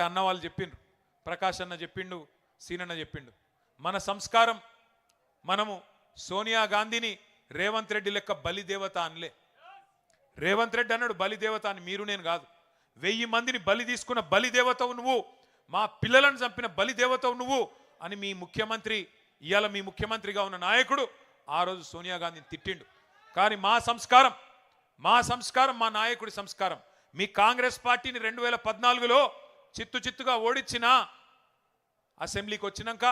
అన్న వాళ్ళు చెప్పిండ్రు, ప్రకాష్ అన్న చెప్పిండు, సీనన్న చెప్పిండు, మన సంస్కారం మనము సోనియా గాంధీని రేవంత్ రెడ్డి లెక్క బలిదేవత అనలే. రేవంత్ రెడ్డి అన్నాడు బలిదేవత అని, మీరు నేను కాదు. 1000 మందిని బలి తీసుకున్న బలిదేవతవు నువ్వు, మా పిల్లలను చంపిన బలిదేవతవు నువ్వు అని మీ ముఖ్యమంత్రి, ఇవాళ మీ ముఖ్యమంత్రిగా ఉన్న నాయకుడు ఆ రోజు సోనియా గాంధీని తిట్టిండు. కానీ మా సంస్కారం మా నాయకుడి సంస్కారం. మీ కాంగ్రెస్ పార్టీని 2014లో చిత్తుగా ఓడించిన అసెంబ్లీకి వచ్చినాక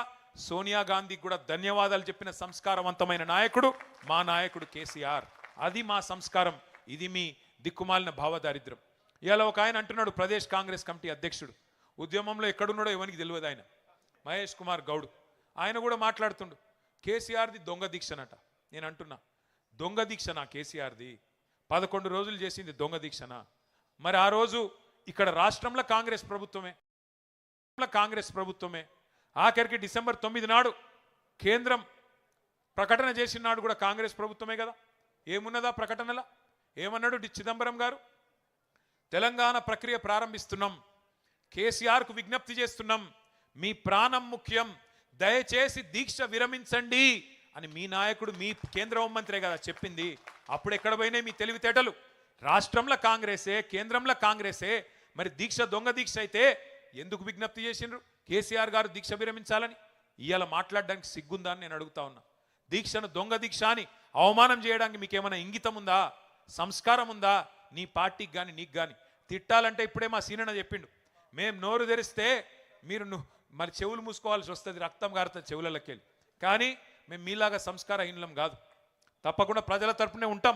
సోనియా గాంధీకి కూడా ధన్యవాదాలు చెప్పిన సంస్కారవంతమైన నాయకుడు మా నాయకుడు కేసీఆర్. అది మా సంస్కారం. ఇది మీ దిక్కుమాలిన భావదారిద్ర్యం. ఇవాళ ఒక ఆయన అంటున్నాడు, ప్రదేశ్ కాంగ్రెస్ కమిటీ అధ్యక్షుడు, ఉద్యమంలో ఎక్కడున్నాడో ఎవరికి తెలియదు ఆయన, మహేష్ కుమార్ గౌడ్. ఆయన కూడా మాట్లాడుతుండు కేసీఆర్ది దొంగ దీక్షనట. నేను అంటున్నా, దొంగ దీక్షనా కేసీఆర్ది? 11 రోజులు చేసింది దొంగ దీక్షనా? మరి ఆ రోజు ఇక్కడ రాష్ట్రంలో కాంగ్రెస్ ప్రభుత్వమే ఆఖరికి డిసెంబర్ 9 నాడు కేంద్రం ప్రకటన చేసిన నాడు కూడా కాంగ్రెస్ ప్రభుత్వమే కదా. ఏమున్నదా ప్రకటనలా? ఏమన్నాడు చిదంబరం గారు? తెలంగాణ ప్రక్రియ ప్రారంభిస్తున్నాం, కేసీఆర్కు విజ్ఞప్తి చేస్తున్నాం, మీ ప్రాణం ముఖ్యం, దయచేసి దీక్ష విరమించండి అని మీ నాయకుడు, మీ కేంద్ర హోంమంత్రే కదా చెప్పింది. అప్పుడు ఎక్కడ పోయినాయి మీ తెలివితేటలు? రాష్ట్రంలో కాంగ్రెసే, కేంద్రంలో కాంగ్రెసే. మరి దీక్ష దొంగ దీక్ష అయితే ఎందుకు విజ్ఞప్తి చేసిండ్రు కేసీఆర్ గారు దీక్ష విరమించాలని? ఇవాళ మాట్లాడడానికి సిగ్గుందా అని నేను అడుగుతా ఉన్నా. దీక్షను దొంగ దీక్ష అని అవమానం చేయడానికి మీకేమైనా ఇంగితం ఉందా, సంస్కారం ఉందా? నీ పార్టీకి కానీ నీకు కానీ తిట్టాలంటే ఇప్పుడే మా సీనన్న చెప్పిండు, మేము నోరు తెరిస్తే మీరు మరి చెవులు మూసుకోవాల్సి వస్తుంది, రక్తం కారుతుంది చెవులకి వెళ్ళి. కానీ మేము మీలాగా సంస్కారహీనులం కాదు. తప్పకుండా ప్రజల తరపునే ఉంటాం,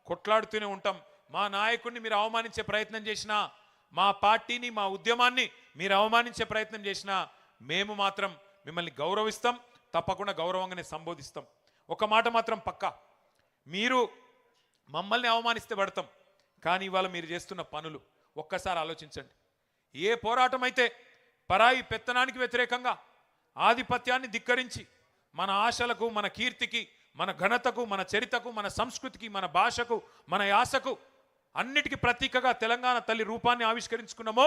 కొట్లాడుతూనే ఉంటాం. మా నాయకుడిని మీరు అవమానించే ప్రయత్నం చేసినా, మా పార్టీని, మా ఉద్యమాన్ని మీరు అవమానించే ప్రయత్నం చేసినా మేము మాత్రం మిమ్మల్ని గౌరవిస్తాం, తప్పకుండా గౌరవంగానే సంబోధిస్తాం. ఒక మాట మాత్రం పక్కా, మీరు మమ్మల్ని అవమానిస్తే పడతాం, కానీ ఇవాళ మీరు చేస్తున్న పనులు ఒక్కసారి ఆలోచించండి. ఏ పోరాటం అయితే పరాయి పెత్తనానికి వ్యతిరేకంగా ఆధిపత్యాన్ని ధిక్కరించి మన ఆశలకు, మన కీర్తికి, మన ఘనతకు, మన చరితకు, మన సంస్కృతికి, మన భాషకు, మన యాసకు అన్నిటికీ ప్రతీకగా తెలంగాణ తల్లి రూపాన్ని ఆవిష్కరించుకున్నామో,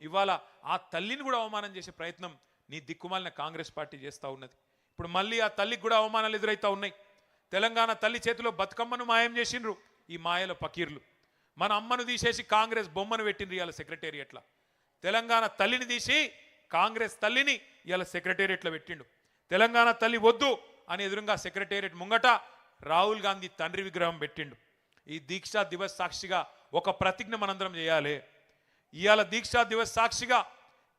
ఇవాళ ఆ తల్లిని కూడా అవమానం చేసే ప్రయత్నం నీ దిక్కుమాలిన కాంగ్రెస్ పార్టీ చేస్తూ ఉన్నది. ఇప్పుడు మళ్ళీ ఆ తల్లికి కూడా అవమానాలు ఎదురవుతూ ఉన్నాయి. తెలంగాణ తల్లి చేతిలో బతుకమ్మను మాయం చేసిండ్రు ఈ మాయల పకీర్లు. మన అమ్మను తీసేసి కాంగ్రెస్ బొమ్మను పెట్టిండ్రు ఇవాళ సెక్రటేరియట్ల. తెలంగాణ తల్లిని తీసి కాంగ్రెస్ తల్లిని ఇవాళ సెక్రటేరియట్లో పెట్టిండు. తెలంగాణ తల్లి వద్దు అని ఎదురుగా సెక్రటేరియట్ ముంగట రాహుల్ గాంధీ తండ్రి విగ్రహం పెట్టిండు. ఈ దీక్షా దివస్ సాక్షిగా ఒక ప్రతిజ్ఞ మనందరం చేయాలి. ఇవాళ దీక్షా దివస్ సాక్షిగా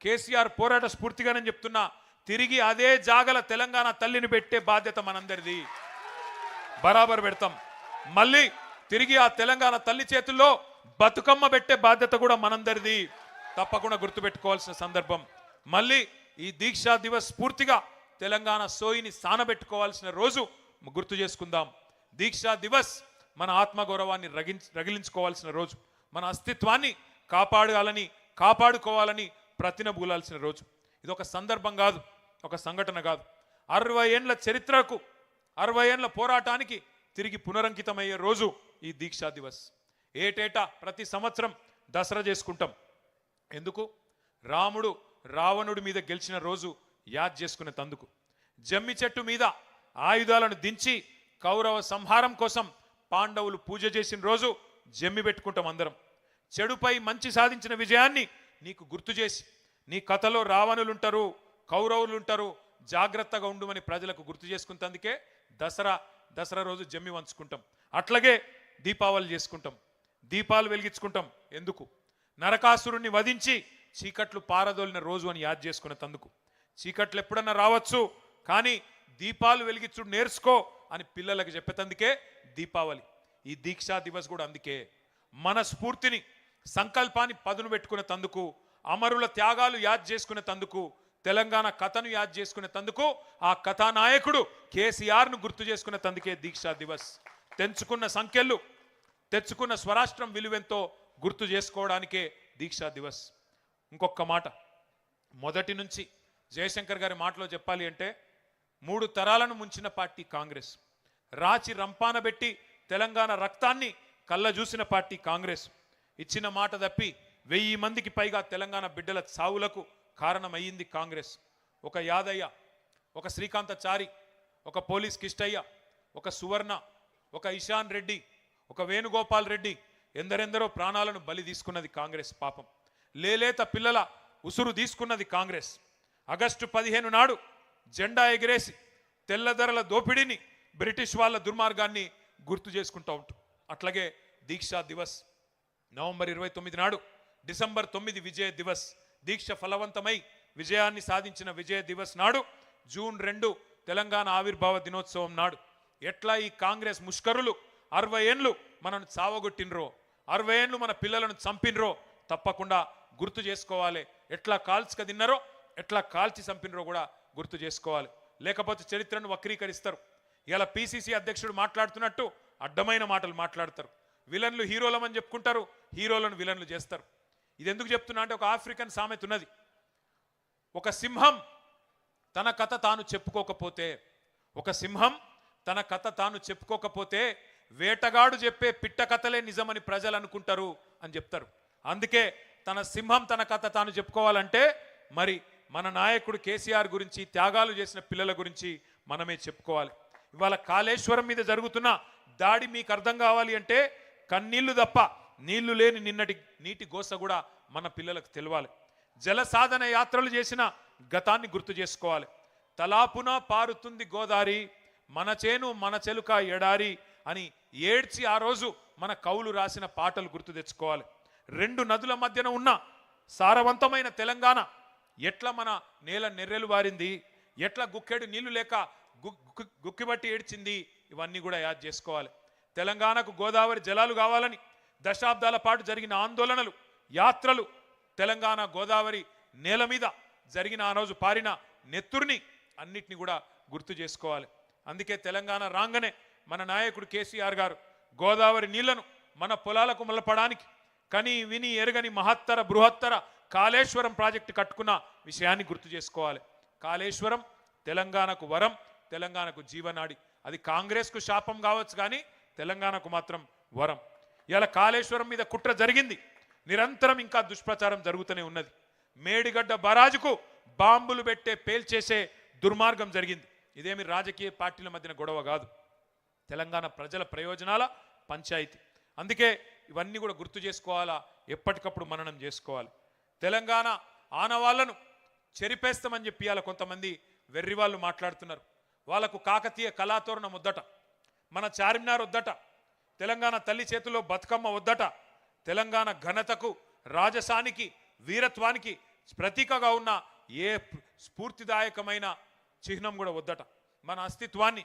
కేసీఆర్ పోరాట స్ఫూర్తిగానే చెప్తున్నా, తిరిగి అదే జాగల తెలంగాణ తల్లిని పెట్టే బాధ్యత మనందరిది. బరాబర్ పెడతాం. మళ్ళీ తిరిగి ఆ తెలంగాణ తల్లి చేతుల్లో బతుకమ్మ పెట్టే బాధ్యత కూడా మనందరిది. తప్పకుండా గుర్తుపెట్టుకోవాల్సిన సందర్భం. మళ్ళీ ఈ దీక్షా దివస్ స్ఫూర్తిగా తెలంగాణ సోయిని సానబెట్టుకోవాల్సిన రోజు గుర్తు చేసుకుందాం. దీక్షా దివస్ మన ఆత్మగౌరవాన్ని రగిలించుకోవాల్సిన రోజు, మన అస్తిత్వాన్ని కాపాడుకోవాలని ప్రతినబూలాల్సిన రోజు. ఇది ఒక సందర్భం కాదు, ఒక సంఘటన కాదు. 60 ఏండ్ల చరిత్రకు, 60 ఏండ్ల పోరాటానికి తిరిగి పునరంకితమయ్యే రోజు ఈ దీక్షా దివస్. ఏటేటా ప్రతి సంవత్సరం దసరా చేసుకుంటాం. ఎందుకు? రాముడు రావణుడి మీద గెలిచిన రోజు యాద్ చేసుకునే తందుకు. జమ్మి చెట్టు మీద ఆయుధాలను దించి కౌరవ సంహారం కోసం పాండవులు పూజ చేసిన రోజు జమ్మి పెట్టుకుంటాం అందరం. చెడుపై మంచి సాధించిన విజయాన్ని నీకు గుర్తు చేసి, నీ కథలో రావణులు ఉంటారు, కౌరవులు ఉంటారు, జాగ్రత్తగా ఉండుమని ప్రజలకు గుర్తు చేసుకున్నందుకే దసరా రోజు జమ్మి వంచుకుంటాం. అట్లాగే దీపావళి చేసుకుంటాం, దీపాలు వెలిగించుకుంటాం. ఎందుకు? నరకాసురుణ్ణి వధించి చీకట్లు పారదోలిన రోజు అని యాద్ చేసుకునే తందుకు. చీకట్లు ఎప్పుడన్నా రావచ్చు, కానీ దీపాలు వెలిగించుడు నేర్చుకో అని పిల్లలకు చెప్పేతందుకే దీపావళి. ఈ దీక్షా దివస్ కూడా అందుకే. మన స్ఫూర్తిని, సంకల్పాన్ని పదును పెట్టుకునే తందుకు, అమరుల త్యాగాలు యాద్ చేసుకునే తందుకు, తెలంగాణ కథను యాద్ చేసుకునే తందుకు, ఆ కథానాయకుడు కేసీఆర్ను గుర్తు చేసుకునే తందుకే దీక్షా దివస్. తెంచుకున్న సంఖ్యలు, తెచ్చుకున్న స్వరాష్ట్రం విలువెంతో గుర్తు చేసుకోవడానికే దీక్షా దివస్. ఇంకొక మాట, మొదటి నుంచి జయశంకర్ గారి మాటలో చెప్పాలి అంటే, 3 తరాలను ముంచిన పార్టీ కాంగ్రెస్. రాచి రంపాన పెట్టి తెలంగాణ రక్తాన్ని కళ్ళ చూసిన పార్టీ కాంగ్రెస్. ఇచ్చిన మాట తప్పి 1000 మందికి పైగా తెలంగాణ బిడ్డల చావులకు కారణమయ్యింది కాంగ్రెస్. ఒక యాదయ్య, ఒక శ్రీకాంతచారి, ఒక పోలీస్ కిష్టయ్య, ఒక సువర్ణ, ఒక ఇషాన్ రెడ్డి, ఒక వేణుగోపాల్ రెడ్డి, ఎందరెందరో ప్రాణాలను బలి తీసుకున్నది కాంగ్రెస్. పాపం లేలేత పిల్లల ఉసురు తీసుకున్నది కాంగ్రెస్. ఆగస్టు 15 నాడు జెండా ఎగిరేసి తెల్లదొరల దోపిడీని, బ్రిటిష్ వాళ్ళ దుర్మార్గాన్ని గుర్తు చేసుకుంటూ ఉంటాం. అట్లాగే దీక్షా దివస్ నవంబర్ 29 నాడు, డిసెంబర్ 9 విజయ దివస్, దీక్ష ఫలవంతమై విజయాన్ని సాధించిన విజయ దివస్ నాడు, జూన్ 2 తెలంగాణ ఆవిర్భావ దినోత్సవం నాడు ఎట్లా ఈ కాంగ్రెస్ ముష్కరులు 60 ఏండ్లు మనను చావగొట్టినరో, 60 ఏండ్లు మన పిల్లలను చంపినరో తప్పకుండా గుర్తు చేసుకోవాలి. ఎట్లా కాల్చిక తిన్నారో, ఎట్లా కాల్చి చంపినరో కూడా గుర్తు చేసుకోవాలి. లేకపోతే చరిత్రను వక్రీకరిస్తారు. ఇలా పిసిసి అధ్యక్షుడు మాట్లాడుతున్నట్టు అడ్డమైన మాటలు మాట్లాడతారు. విలన్లు హీరోలమని చెప్పుకుంటారు, హీరోలను విలన్లు చేస్తారు. ఇది ఎందుకు చెప్తున్నా అంటే, ఒక ఆఫ్రికన్ సామెత ఉన్నది. ఒక సింహం తన కథ తాను చెప్పుకోకపోతే, ఒక సింహం తన కథ తాను చెప్పుకోకపోతే వేటగాడు చెప్పే పిట్ట కథలే నిజమని ప్రజలు అనుకుంటారు అని చెప్తారు. అందుకే తన సింహం తన కథ తాను చెప్పుకోవాలంటే మరి మన నాయకుడు కేసీఆర్ గురించి, త్యాగాలు చేసిన పిల్లల గురించి మనమే చెప్పుకోవాలి. ఇవాళ కాళేశ్వరం మీద జరుగుతున్న దాడి మీకు అర్థం కావాలి అంటే కన్నీళ్లు తప్ప నీళ్లు లేని నిన్నటి నీటి గోస కూడా మన పిల్లలకు తెలవాలి. జల సాధన యాత్రలు చేసిన గతాన్ని గుర్తు చేసుకోవాలి. తలాపున పారుతుంది గోదారి, మన చేను మన చెలుక ఎడారి అని ఏడ్చి ఆ రోజు మన కవులు రాసిన పాటలు గుర్తు తెచ్చుకోవాలి. 2 నదుల మధ్యన ఉన్న సారవంతమైన తెలంగాణ ఎట్లా మన నేల నెర్రెలు వారింది, ఎట్లా గుక్కెడు నీళ్లు లేక గుక్కిబట్టి ఏడ్చింది, ఇవన్నీ కూడా యాద్ చేసుకోవాలి. తెలంగాణకు గోదావరి జలాలు కావాలని దశాబ్దాల పాటు జరిగిన ఆందోళనలు, యాత్రలు, తెలంగాణ గోదావరి నేల మీద జరిగిన ఆ రోజు పారిన నెత్తుర్ని అన్నిటిని కూడా గుర్తు చేసుకోవాలి. అందుకే తెలంగాణ రాగానే మన నాయకుడు కేసీఆర్ గారు గోదావరి నీళ్లను మన పొలాలకు మలపడానికి కని విని ఎరగని మహత్తర బృహత్తర కాళేశ్వరం ప్రాజెక్టు కట్టుకున్న విషయాన్ని గుర్తు చేసుకోవాలి. కాళేశ్వరం తెలంగాణకు వరం, తెలంగాణకు జీవనాడి. అది కాంగ్రెస్కు శాపం కావచ్చు కానీ తెలంగాణకు మాత్రం వరం. ఇలా కాళేశ్వరం మీద కుట్ర జరిగింది, నిరంతరం ఇంకా దుష్ప్రచారం జరుగుతూనే ఉన్నది. మేడిగడ్డ బరాజుకు బాంబులు పెట్టే పేల్చేసే దుర్మార్గం జరిగింది. ఇదేమి రాజకీయ పార్టీల మధ్యన గొడవ కాదు, తెలంగాణ ప్రజల ప్రయోజనాల పంచాయతీ. అందుకే ఇవన్నీ కూడా గుర్తు చేసుకోవాలా, ఎప్పటికప్పుడు మననం చేసుకోవాలి. తెలంగాణ ఆనవాళ్లను చెరిపేస్తామని చెప్పి అలా కొంతమంది వెర్రి వాళ్ళు మాట్లాడుతున్నారు. వాళ్ళకు కాకతీయ కళాతోరణం వద్దట, మన చార్మినార్ వద్దట, తెలంగాణ తల్లి చేతిలో బతుకమ్మ వద్దట, తెలంగాణ ఘనతకు, రాజసానికి, వీరత్వానికి ప్రతీకగా ఉన్న ఏ స్ఫూర్తిదాయకమైన చిహ్నం కూడా వద్దట. మన అస్తిత్వాన్ని,